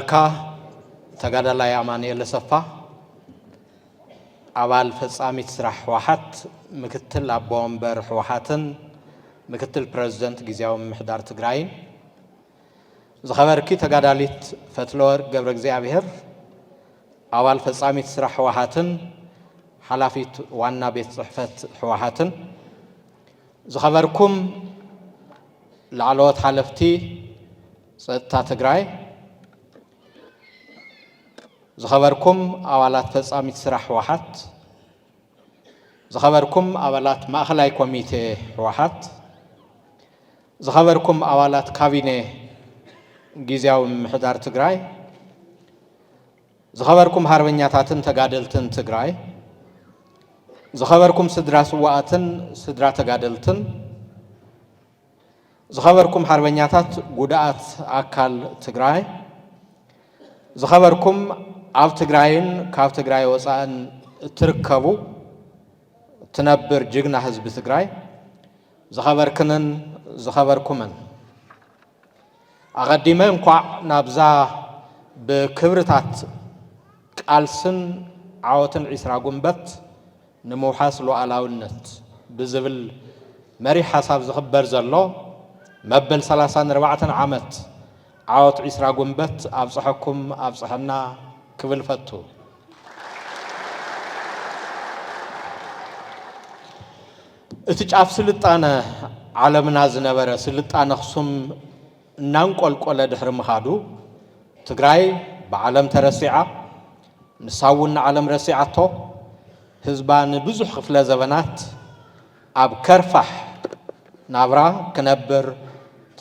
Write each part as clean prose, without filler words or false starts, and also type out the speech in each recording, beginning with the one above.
ዋላካ ተጋዳላይ አማኑኤል ሰፋ አባል ፈጻሚት ስራሕ ህወሓት ምክትል አቦ ወንበር ህወሓትን ምክትል ፕሬዝዳንት ጊዜያዊ ምሕዳር ትግራይ ዝኸበርኪ ተጋዳሊት ፈትለወርቅ ገብረ እግዚአብሔር አባል ፈጻሚት ስራሕ ህወሓትን ሓላፊት ዋና ቤት ጽሕፈት ህወሓትን ዝኸበርኩም ላዕለዎት ሓለፍቲ ጸጥታ ትግራይ ዝኸበርኩም አባላት ፈጻሚት ስራሕ ህወሓት ዝኸበርኩም አባላት ማእኸላይ ኮሚቴ ህወሓት ዝኸበርኩም አባላት ካቢኔ ጊዜያዊ ምሕዳር ትግራይ ዝኸበርኩም ሃርበኛታትን ተጋደልትን ትግራይ ዝኸበርኩም ስድራ ስዋኣትን ስድራ ተጋደልትን ዝኸበርኩም ሃርበኛታት ጉዳኣት አካል ትግራይ ዝኸበርኩም ኣብ ትግራይን ካብ ትግራይ ወፃእን ትርከቡ ትነብር ጅግና ህዝቢ ትግራይ ዝኸበርክንን ዝኸበርኩምን ኣቐዲመ እንኳዕ ናብዛ ብክብርታት ቃልስን ዓወትን ዒስራ ጉንበት ንምውሓስ ሉዓላውነት ብዝብል መሪሕ ሓሳብ ዝኽበር ዘሎ መበል 34 ዓመት ዓወት ዒስራ ጉንበት ኣብፅሐኩም ኣብፅሐና ክብል ፈቱ እቲ ጫፍ ስልጣነ ዓለምና ዝነበረ ስልጣነ ኣኽሱም እናንቆልቆለ ድሕሪ ምኻዱ ትግራይ ብዓለም ተረሲዓ ንሳውን ዓለም ረሲዓቶ ህዝባ ንብዙሕ ክፍለ ዘበናት ኣብ ከርፋሕ ናብራ ክነብር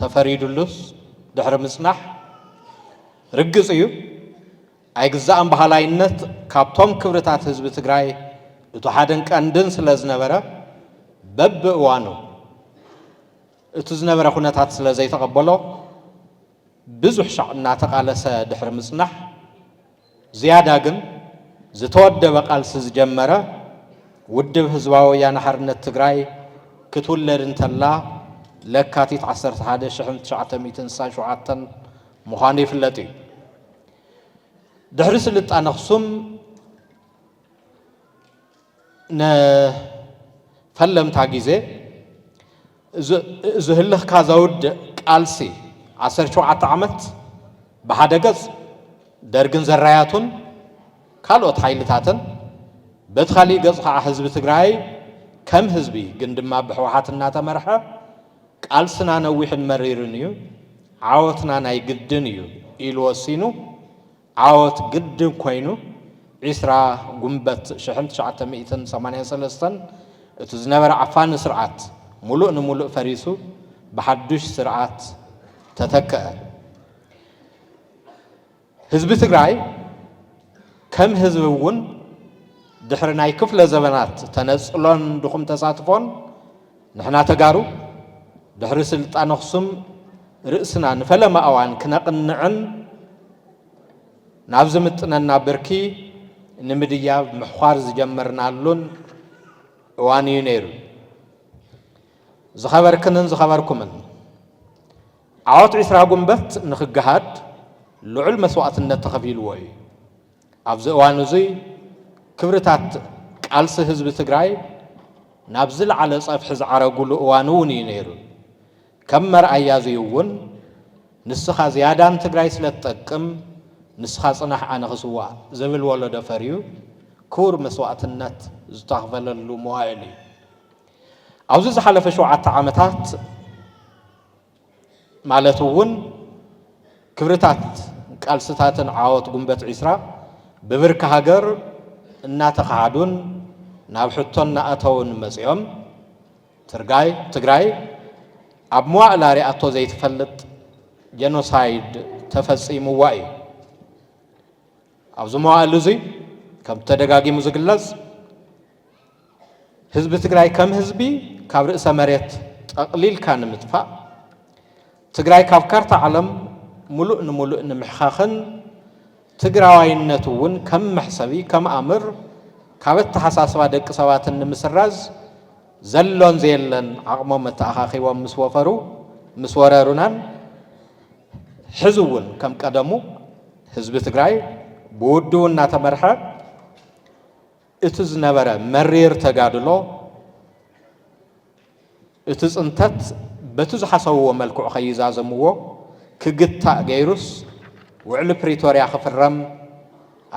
ተፈሪዱሉስ ድሕሪ ምጽናሕ ርግጽ እዩ ኣይግዛእን ባህላይነት ካብቶም ክብርታት ህዝቢ ትግራይ እቲ ሓደን ቀንድን ስለ ዝነበረ በብእዋኑ እቲ ዝነበረ ኩነታት ስለ ዘይተቐበሎ ብዙሕ ሻዕ እናተቓለሰ ድሕሪ ምጽናሕ ዝያዳ ግን ዝተወደበ ቃልሲ ዝጀመረ ውድብ ህዝባዊ ወያነ ሓርነት ትግራይ ክትውለድ እንተላ ለካቲት 11 1967 ምዃኑ ይፍለጥ እዩ ድሕሪ ስልጣነ ኣኽሱም ነፈለምታ ጊዜ ዝህልኽካ ዘውድእ ቃልሲ 17 ዓመት ብሓደ ገጽ ደርግን ዘራያቱን ካልኦት ሓይልታትን በቲ ካሊእ ገጽ ከዓ ህዝቢ ትግራይ ከም ህዝቢ ግን ድማ ብሕወሓት እናተመርሐ ቃልስና ነዊሕን መሪርን እዩ ዓወትና ናይ ግድን እዩ ኢሉ ወሲኑ ዓወት ግድን ኮይኑ 20 ጉንበት 1983 እቲ ዝነበረ ዓፋኒ ስርዓት ሙሉእ ንሙሉእ ፈሪሱ ብሓዱሽ ስርዓት ተተክአ ህዝቢ ትግራይ ከም ህዝቢ እውን ድሕሪ ናይ ክፍለ ዘበናት ተነጽሎን ድኹም ተሳትፎን ንሕና ተጋሩ ድሕሪ ስልጣነ ኣኽሱም ርእስና ንፈለማ እዋን ክነቕንዕን ናብ ዝምጥነና ብርኪ ንምድያብ ምሕኳር ዝጀመርናሉን እዋን እዩ ነይሩ ዝኸበርክንን ዝኸበርኩምን ዓወት ዒስራ ጉንበት ንኽገሃድ ልዑል መስዋዕትነት ተኸፊልዎ እዩ ኣብዚ እዋን እዙይ ክብርታት ቃልሲ ህዝቢ ትግራይ ናብ ዝለዓለ ፀፍሒ ዝዓረጉሉ እዋን እውን እዩ ነይሩ ከም መርኣያ እዙይ እውን ንስኻ ዝያዳን ትግራይ ስለ ትጠቅም ንስኻ ጽናሕ ኣነ ክስዋዕ ዝብል ወለዶ ፈርዩ ክቡር መስዋዕትነት ዝተኸፈለሉ መዋዕል እዩ ኣብዚ ዝሓለፈ 7 ዓመታት ማለት እውን ክብርታት ቃልስታትን ዓወት ጉንበት ዒስራ ብብርኪ ሃገር እናተኻሃዱን ናብ ሕቶን እናኣተውን መጺኦም ትግራይ ኣብ መዋዕላ ሪኣቶ ዘይትፈልጥ ጀኖሳይድ ተፈጺምዋ እዩ ኣብዚ መዋዕል እዙይ ከም ተደጋጊሙ ዝግለጽ ህዝቢ ትግራይ ከም ህዝቢ ካብ ርእሰ መሬት ጠቕሊልካ ንምጥፋእ ትግራይ ካብ ካርታ ዓለም ሙሉእ ንሙሉእ ንምሕኻኽን ትግራዋይነት እውን ከም መሕሰቢ ከም ኣምር ካብ እተሓሳስባ ደቂ ሰባትን ንምስራዝ ዘሎን ዘየለን ዓቕሞም መተኣኻኺቦም ምስ ወረሩናን ሕዝውን ከም ቀደሙ ህዝቢ ትግራይ ብውድውና ተመርሐ እቲ ዝነበረ መሪር ተጋድሎ እቲ ጽንተት በቲ ዝሓሰብዎ መልክዑ ኸይዛዘምዎ ክግታእ ገይሩስ ውዕሊ ፕሪቶርያ ክፍረም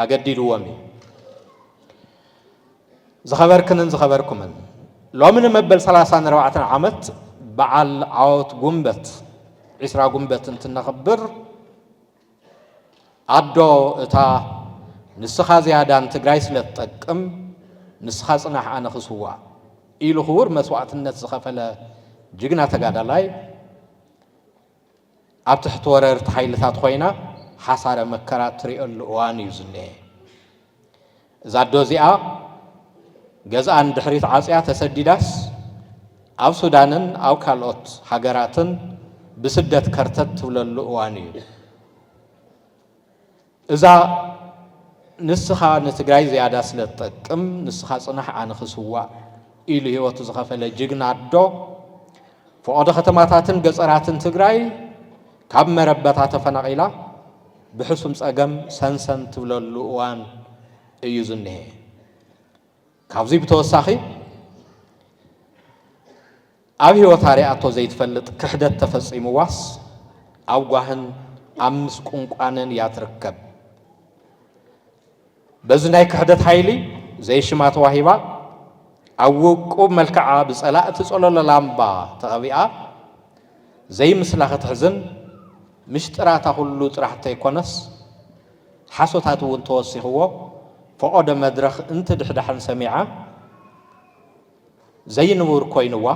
ኣገዲድዎም እዩ። ዝኸበርኩምን ሎሚ ንመበል 34 ዓመት በዓል ዓወት ጉንበት 20 ጉንበት እንትነኽብር ኣዶ እታ ንስኻ ዝያዳን ትግራይ ስለ ትጠቅም ንስኻ ጽናሕ ኣነ ክስዋዕ ኢሉ ክቡር መስዋዕትነት ዝኸፈለ ጅግና ተጋዳላይ ኣብ ትሕቲ ወረርቲ ሓይልታት ኮይና ሓሳረ መከራ ትሪኦሉ እዋን እዩ ዝኒአ። እዛ ኣዶ እዚኣ ገዝኣን ድሕሪት ዓፅያ ተሰዲዳስ ኣብ ሱዳንን ኣብ ካልኦት ሃገራትን ብስደት ከርተት ትብለሉ እዋን እዩ። እዛ ንስኻ ንትግራይ ዝያዳ ስለ ትጠቅም ንስኻ ጽናሕ ኣነ ክስዋዕ ኢሉ ህይወቱ ዝኸፈለ ጅግና ኣዶ ፍቆደ ከተማታትን ገጸራትን ትግራይ ካብ መረበታ ተፈናቂላ ብሕሱም ጸገም ሰንሰን ትብለሉ እዋን እዩ ዝኒሄ። ካብዚ ብተወሳኺ ኣብ ህይወታ ሪኣቶ ዘይትፈልጥ ክሕደት ተፈጺምዋስ ኣብ ጓህን ኣብ ምስቁንቋንን እያ ትርከብ። በዚ ናይ ክሕደት ሃይሊ ዘይሽማ ተዋሂባ ኣብ ውቁብ መልክዓ ብጸላእቲ ጸለሎ ላምባ ተቐቢኣ ዘይምስላ ክትሕዝን ምሽጥራታ ኩሉ ጥራሕ እንተይኮነስ ሓሶታት እውን ተወሲኽዎ ፍቆደ መድረኽ እንትድሕዳሕን ሰሚዓ ዘይንቡር ኮይንዋ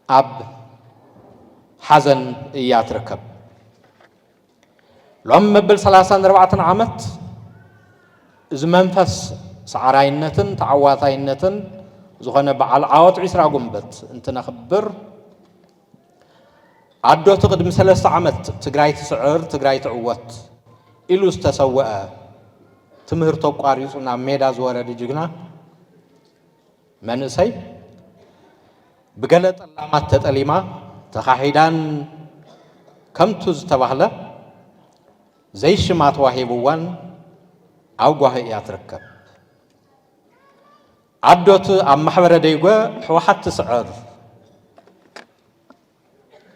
ኣብ ሓዘን እያ ትርከብ። ሎሚ መበል 34 ዓመት እዚ መንፈስ ሰዓራይነትን ተዓዋታይነትን ዝኾነ በዓል ዓወት 20 ጉንበት እንትነኽብር ኣዶቲ ቅድሚ 3 ዓመት ትግራይ ትስዕር ትግራይ ትዕወት ኢሉ ዝተሰውአ ትምህርቶ ቋሪጹ ናብ ሜዳ ዝወረደ ጅግና መንእሰይ ብገለ ጠላማት ተጠሊማ ተኻሒዳን ከምቱ ዝተባህለ ዘይሽማ ተዋሂብዋን ኣብ ጓሂ እያ ትርከብ። ኣዶቲ ኣብ ማሕበረ ደይጎ ሕወሓት ትስዕር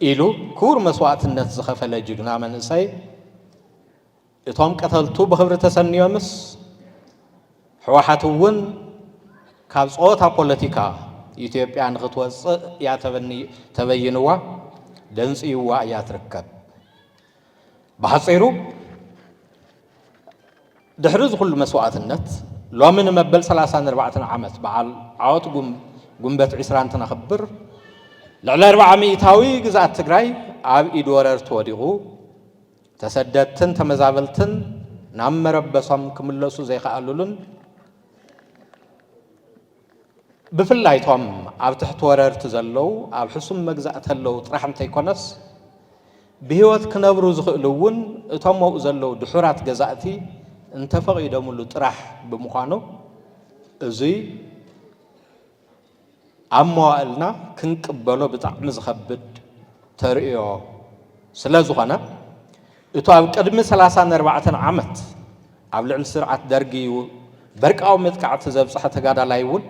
ኢሉ ክቡር መስዋዕትነት ዝኸፈለ ጅግና መንእሰይ እቶም ቀተልቱ ብኽብሪ ተሰኒዮምስ ሕወሓት እውን ካብ ጾታ ፖለቲካ ኢትዮጵያ ንኽትወፅእ እያ ተበይንዋ ደንፂይዋ እያ ትርከብ። ብሓፂሩ ድሕሪ ዝኹሉ መስዋዕትነት ሎሚ ንመበል 34 ዓመት በዓል ዓወት ጉንበት 20 እንትነኽብር ልዕሊ 40 ሚእታዊ ግዝኣት ትግራይ ኣብ ኢድ ወረርቲ ወዲቑ ተሰደድትን ተመዛበልትን ናብ መረበሶም ክምለሱ ዘይከኣሉሉን ብፍላይቶም ኣብ ትሕቲ ወረርቲ ዘለዉ ኣብ ሕሱም መግዛእ ተለዉ ጥራሕ እንተይኮነስ ብህይወት ክነብሩ ዝኽእሉ እውን እቶም ኣብኡ ዘለዉ ድሑራት ገዛእቲ እንተፈቒዶምሉ ጥራሕ ብምዃኑ እዙይ ኣብ መዋእልና ክንቅበሎ ብጣዕሚ ዝኸብድ ተርእዮ ስለ ዝኾነ እቱ ኣብ ቅድሚ 34 ዓመት ኣብ ልዕሊ ስርዓት ደርጊ በርቃዊ መጥቃዕቲ ዘብፅሐ ተጋዳላይ እውን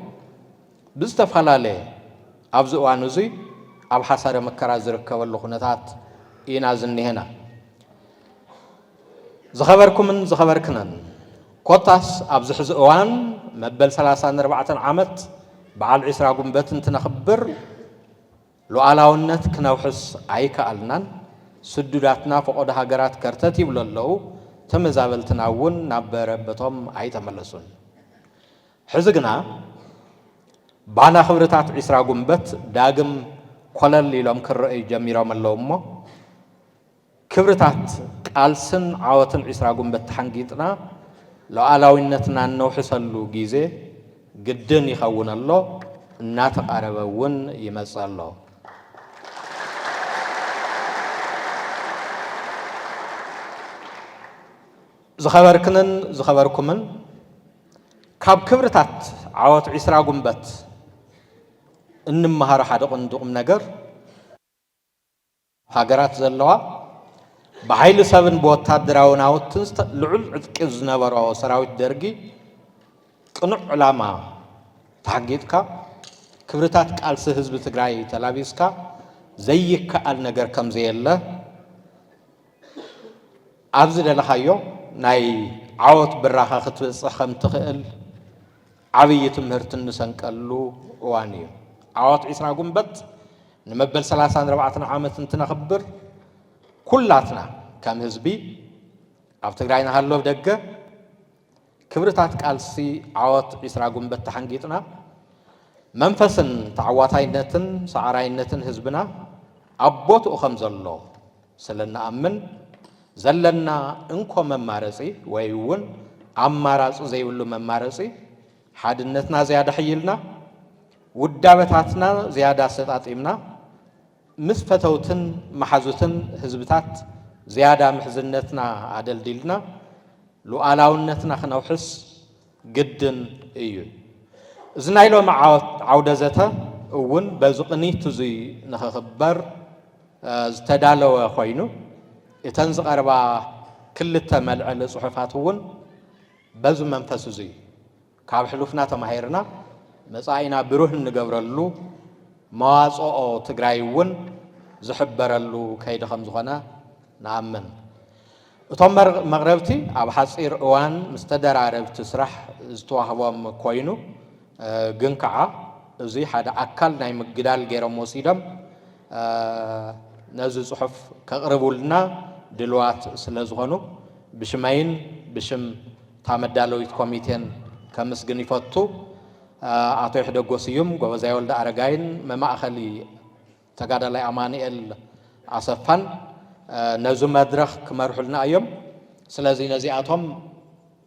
ብዝተፈላለየ ኣብዚ እዋን እዙይ ኣብ ሓሳረ መከራ ዝርከበሉ ኩነታት ኢና ዝኒሄና። ዝኸበርኩምን ዝኸበርክነን ኮታስ ኣብዚ ሕዚ እዋን መበል 34 ዓመት በዓል 20 ጉንበት እንትነኽብር ሉዓላውነት ክነውሕስ ኣይከኣልናን። ስዱዳትና ፍቆደ ሃገራት ከርተት ይብሉ ኣለዉ። ተመዛበልትና እውን ናብ በረበቶም ኣይተመለሱን። ሕዚ ግና ባና ክብርታት 20 ጉንበት ዳግም ኮለል ኢሎም ክረአዩ ጀሚሮም ኣለዉ እሞ ክብርታት ቃልስን ዓወትን 20 ጉንበት ተሓንጊጥና ሉዓላውነትና ነውሕሰሉ ጊዜ ግድን ይኸውን ኣሎ እናተቃረበ እውን ይመጽእ ኣሎ። ዝኸበርክንን ዝኸበርኩምን ካብ ክብርታት ዓወት 20 ጉንበት እንመሃሮ ሓደ ቁንዲ ቁም ነገር ሃገራት ዘለዋ بحيل سبن بوتادراون عوتن لعل عتكز نبرو سراويت درجي قنع علامة تحقيقك كبرتات قال حزب تግራይ تلابيسك زيك قال ነገር كم زي الله ابز دلخايو ناي عوت براخه ክትበጽኸም ትኽእል ዓብይ ትምህርት እንሰንቀሉ ዋንዩ عوت عسرا ጉንበት نمبل 34 ዓመት እንትነኽብር ኩላትና ከም ህዝቢ ኣብ ትግራይና ሃሎ ደገ ክብርታት ቃልሲ عوت عسرا ጉንበት ተሐንጊጥና መንፈስን ተዓዋታይነትን ሰዓራይነትን ህዝብና አቦቱ ኸም ዘሎ ስለናአምን ዘለና እንኮ መማረጺ ወይውን አማራጹ ዘይብሉ መማረጺ ሓድነትና ዝያዳ ሕይልና ውዳበታትና ዝያዳ ሰጣጢምና ምስፈተውትን መሐዙትን ህዝብታት ዝያዳ ምሕዝነትና አደልዲልና ሉዓላውነትና ክነውሕስ ግድን እዩ ዝናይሎ ዓውደ ዘተ እውን በዝቕኒት እዚ ንኽኽበር ዝተዳለወ ኮይኑ እተን ዝቐርባ ክልተ መልዕሊ ጽሑፋት እውን በዚ መንፈስ እዚ ካብ ሕሉፍና ተማሂርና መጻኢና ብሩህ ንገብረሉ መዋጽኦ ትግራይ እውን ዝሕበረሉ ከይዲ ከም ዝኾነ ንኣምን እቶም መቕረብቲ ኣብ ሓጺር እዋን ምስ ተደራረብቲ ስራሕ ዝተዋህቦም ኮይኑ ግን ከዓ እዚ ሓደ ኣካል ናይ ምግዳል ገይሮም ወሲዶም ነዚ ጽሑፍ ከቕርቡልና ድልዋት ስለ ዝኾኑ ብሽመይን ብሽም ታመዳለዊት ኮሚቴን ከምስግን ይፈቱ አቶ ይሕደጎስዩም ጎበዛይ ወልደ አረጋይን መማእኸሊ ተጋዳላይ አማኑኤል አሰፋን ነዚ መድረኽ ክመርሑልና እዮም ስለዚ ነዚኣቶም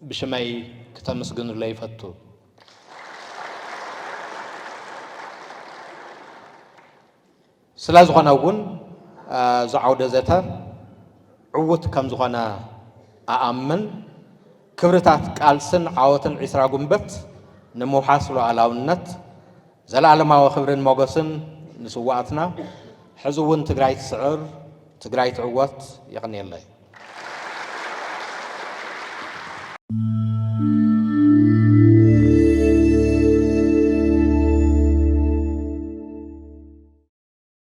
ብሽመይ ከተመስግኑለ ይፈቱ ስለዝኾነ እውን ዝዓውደ ዘተ ዕውት ከም ዝኾነ ኣኣምን ክብርታት ቃልስን ዓወትን ዒስራ ጉንበት ንምውሓስ ሉዓላውነት ዘለዓለማዊ ክብርን ሞገስን ንስዋዕትና ሕዚ እውን ትግራይ ትስዕር ትግራይ ትዕወት ይቕንየለይ